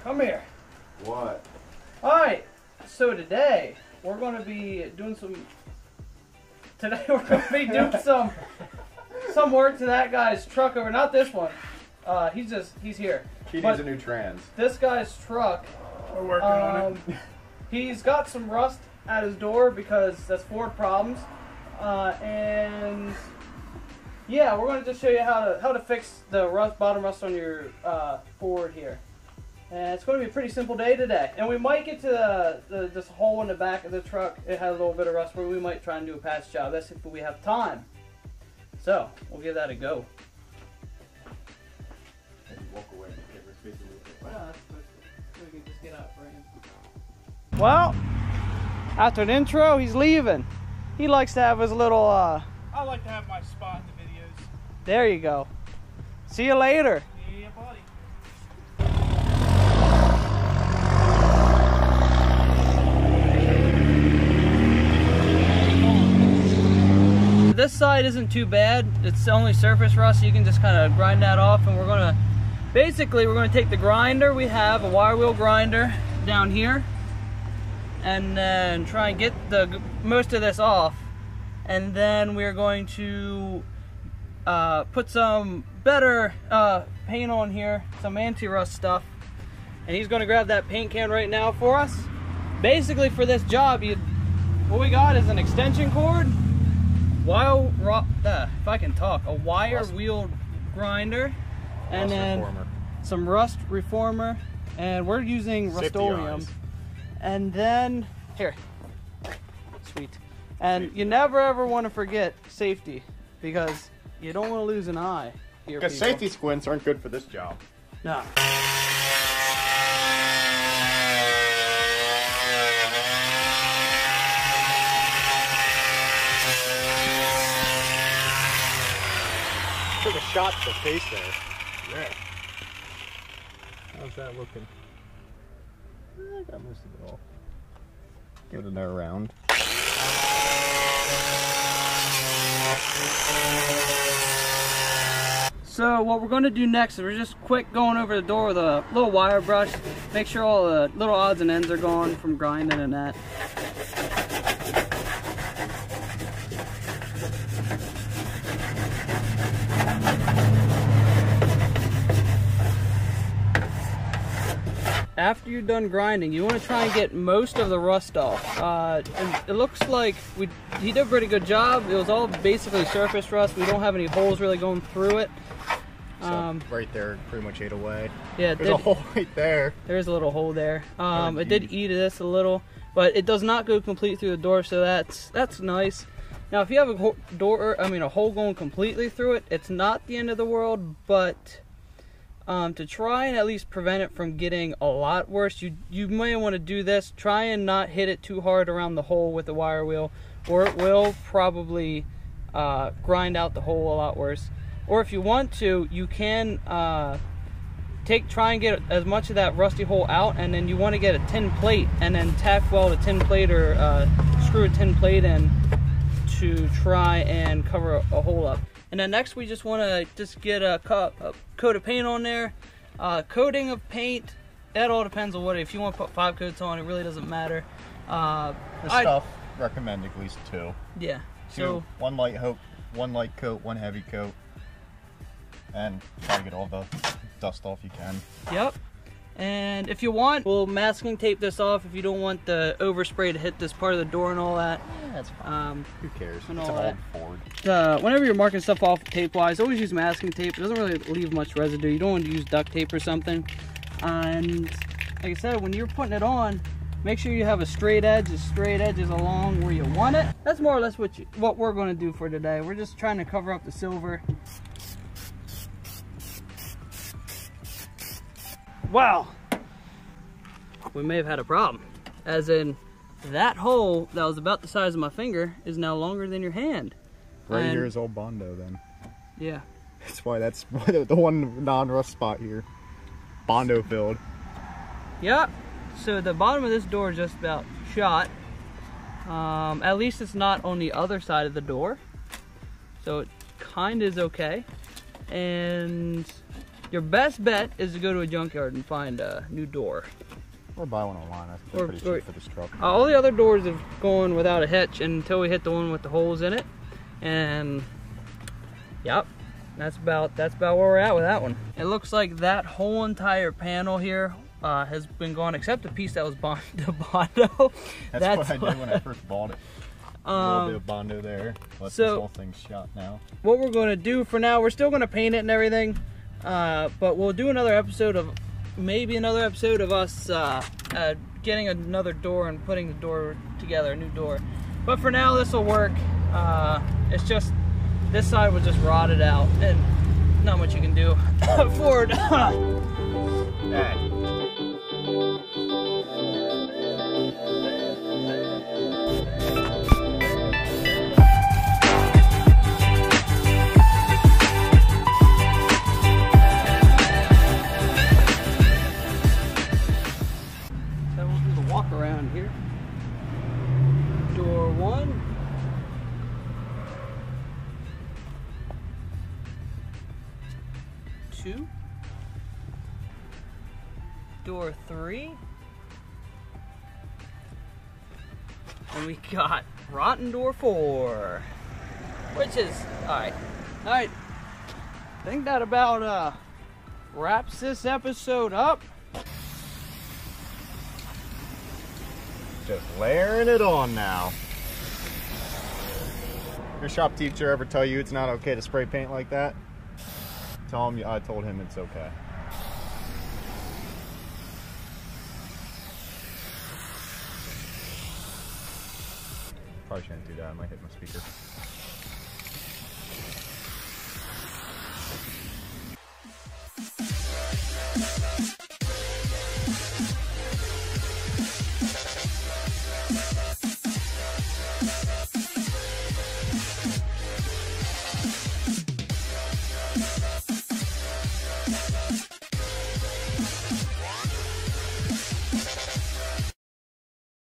Come here. What? Alright, so today we're going to be doing some some work to that guy's truck over, not this one. He's here. He needs a new trans. This guy's truck, We're working on it. He's got some rust at his door because that's Ford problems. And yeah, we're going to just show you how to fix the bottom rust on your Ford here. And it's going to be a pretty simple day today. And we might get to this hole in the back of the truck. It has a little bit of rust where we might try and do a patch job. That's if we have time. So, we'll give that a go. Walk away and get his face a little bit. Well, that's good. We can just get out for him. Well, after an intro, he's leaving. He likes to have his little, I like to have my spot in the videos. There you go. See you later. Yeah, buddy. This side isn't too bad. It's only surface rust, so you can just kind of grind that off. And we're gonna take the grinder. We have a wire wheel grinder down here, and then try and get most of this off. And then we're going to put some better paint on here, some anti-rust stuff. And he's gonna grab that paint can right now for us. Basically, for this job, what we got is an extension cord, if I can talk, a wire wheel grinder, and then some rust reformer, and we're using Rust-Oleum. And then here, sweet. And you never ever want to forget safety, because you don't want to lose an eye here. Because safety squints aren't good for this job. No. Took a shot to the face there. Yeah. How's that looking? I got most of it all. Give it another round. So what we're going to do next is we're just quick going over the door with a little wire brush. Make sure all the little odds and ends are gone from grinding and that. After you're done grinding, you want to try and get most of the rust off. And it looks like he did a pretty good job. It was all basically surface rust. We don't have any holes really going through it. So right there, pretty much ate away. Yeah, there's a hole right there. There's a little hole there. It did eat this a little, but it does not go complete through the door, so that's nice. Now, if you have a hole going completely through it, it's not the end of the world, but to try and at least prevent it from getting a lot worse, you may want to do this. Try and not hit it too hard around the hole with the wire wheel, or it will probably grind out the hole a lot worse. Or if you want to, you can try and get as much of that rusty hole out, and then you want to get a tin plate and then tack weld a tin plate or screw a tin plate in to try and cover a hole up. And then next we just want to get a coat of paint on there. Coating of paint, that all depends on if you want to put 5 coats on, it really doesn't matter. Stuff, recommend at least 2. Yeah. So one light coat, one heavy coat, and try to get all the dust off you can. Yep. And if you want, we'll masking tape this off if you don't want the overspray to hit this part of the door and all that. Yeah, that's fine. Who cares? And it's all an that. old Ford. Whenever you're marking stuff off tape-wise, always use masking tape. It doesn't really leave much residue. You don't want to use duct tape or something. And like I said, when you're putting it on, make sure you have a straight edge. The straight edge is along where you want it. That's more or less what we're going to do for today. We're just trying to cover up the silver. Wow. We may have had a problem, as in that hole that was about the size of my finger is now longer than your hand. Right here is old Bondo then. Yeah. That's why that's the one non-rust spot here. Bondo filled. Yep. So the bottom of this door is just about shot. At least it's not on the other side of the door. So it kind of is okay. And Your best bet is to go to a junkyard and find a new door. Or buy one online. I think they're pretty cheap for this truck. All the other doors have gone without a hitch until we hit the one with the holes in it. And yep, that's about where we're at with that one. It looks like that whole entire panel here has been gone, except the piece that was Bondo. That's what I did when I first bought it. A little bit of Bondo there. But this whole thing's shot now. What we're going to do for now, we're still going to paint it and everything. But we'll do another episode of, maybe another episode of us getting another door and putting the door together, a new door. But for now, this will work. It's just, this side was just rotted out and not much you can do for it. Hey. Around here. Door 1. Two. Door 3. And we got rotten door 4. Which is alright. Alright. I think that about wraps this episode up. Just layering it on now. Your shop teacher ever tell you it's not okay to spray paint like that? Tell him I told him it's okay. Probably shouldn't do that. I might hit my speaker.